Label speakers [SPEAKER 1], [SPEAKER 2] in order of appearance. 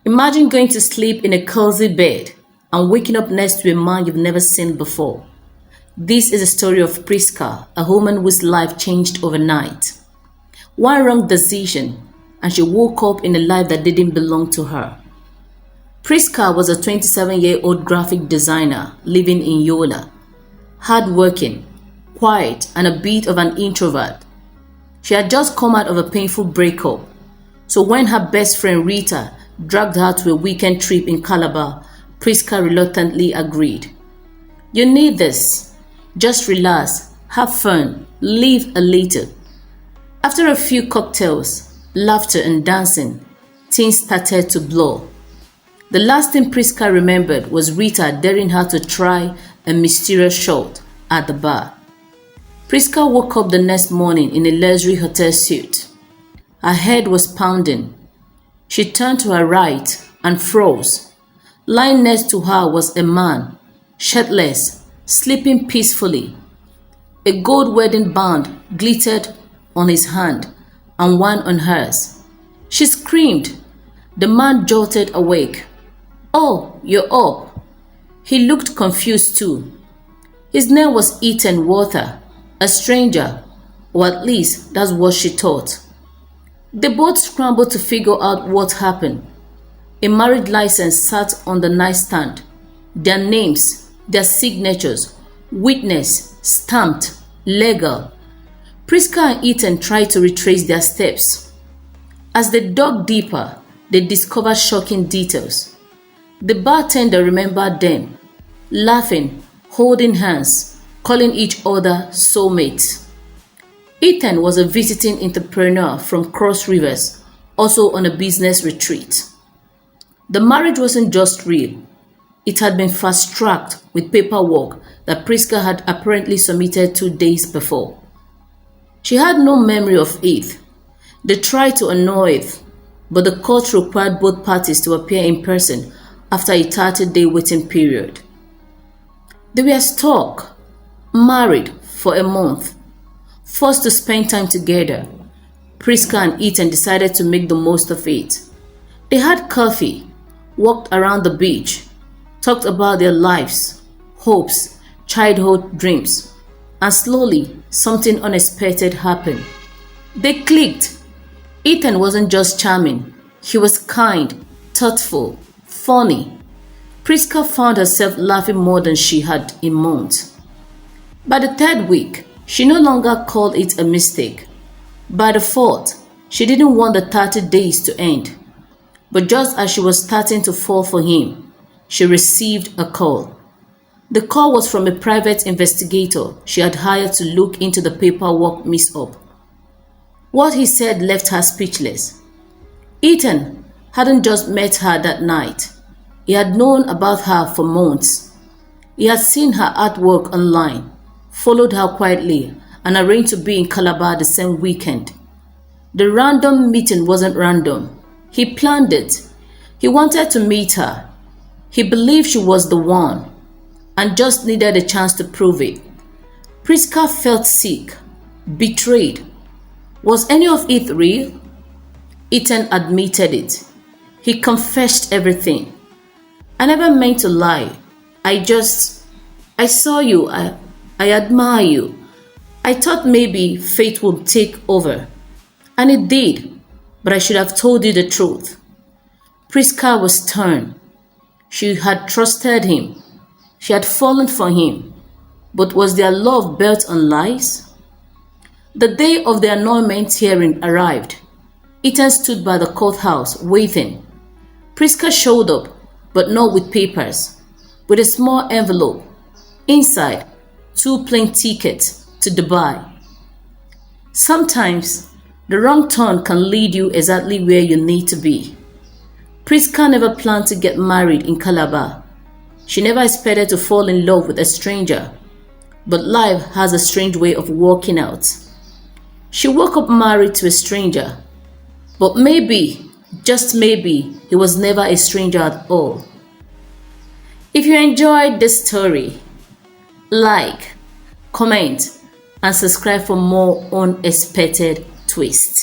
[SPEAKER 1] Imagine going to sleep in a cozy bed and waking up next to a man you've never seen before. This is a story of Prisca, a woman whose life changed overnight. One wrong decision, and she woke up in a life that didn't belong to her. Prisca was a 27-year-old graphic designer living in Yola. Hardworking, quiet, and a bit of an introvert. She had just come out of a painful breakup, so when her best friend Rita dragged her to a weekend trip in Calabar, Prisca reluctantly agreed. "You need this. Just relax, have fun, live a little." After a few cocktails, laughter and dancing, things started to blow. The last thing Prisca remembered was Rita daring her to try a mysterious shot at the bar. Prisca woke up the next morning in a luxury hotel suite. Her head was pounding. She turned to her right and froze. Lying next to her was a man, shirtless, sleeping peacefully. A gold wedding band glittered on his hand and one on hers. She screamed. The man jolted awake. "Oh, you're up." He looked confused too. His name was Ethan Walter, a stranger, or at least that's what she thought. They both scrambled to figure out what happened. A marriage license sat on the nightstand. Their names, their signatures, witness, stamped, legal. Prisca and Ethan tried to retrace their steps. As they dug deeper, they discovered shocking details. The bartender remembered them, laughing, holding hands, calling each other soulmates. Ethan was a visiting entrepreneur from Cross Rivers, also on a business retreat. The marriage wasn't just real. It had been fast-tracked with paperwork that Prisca had apparently submitted 2 days before. She had no memory of it. They tried to annul it, but the court required both parties to appear in person after a 30-day waiting period. They were stuck, married for a month, forced to spend time together. Prisca and Ethan decided to make the most of it. They had coffee, walked around the beach, talked about their lives, hopes, childhood dreams, and slowly something unexpected happened. They clicked. Ethan wasn't just charming, he was kind, thoughtful, funny. Prisca found herself laughing more than she had in months. By the third week, she no longer called it a mistake. By the fourth, she didn't want the 30 days to end. But just as she was starting to fall for him, she received a call. The call was from a private investigator she had hired to look into the paperwork mix-up. What he said left her speechless. Ethan hadn't just met her that night. He had known about her for months. He had seen her artwork online, followed her quietly, and arranged to be in Calabar the same weekend. The random meeting wasn't random. He planned it. He wanted to meet her. He believed she was the one, and just needed a chance to prove it. Prisca felt sick, betrayed. Was any of it real? Ethan admitted it. He confessed everything. "I never meant to lie. I saw you. I admire you. I thought maybe fate would take over. And it did, but I should have told you the truth." Prisca was torn. She had trusted him. She had fallen for him. But was their love built on lies? The day of the annulment hearing arrived. Ethan stood by the courthouse waiting. Prisca showed up, but not with papers, with a small envelope. Inside, 2 plane tickets to Dubai. Sometimes, the wrong turn can lead you exactly where you need to be. Prisca never planned to get married in Calabar. She never expected to fall in love with a stranger. But life has a strange way of working out. She woke up married to a stranger. But maybe, just maybe, he was never a stranger at all. If you enjoyed this story, like, comment, and subscribe for more unexpected twists.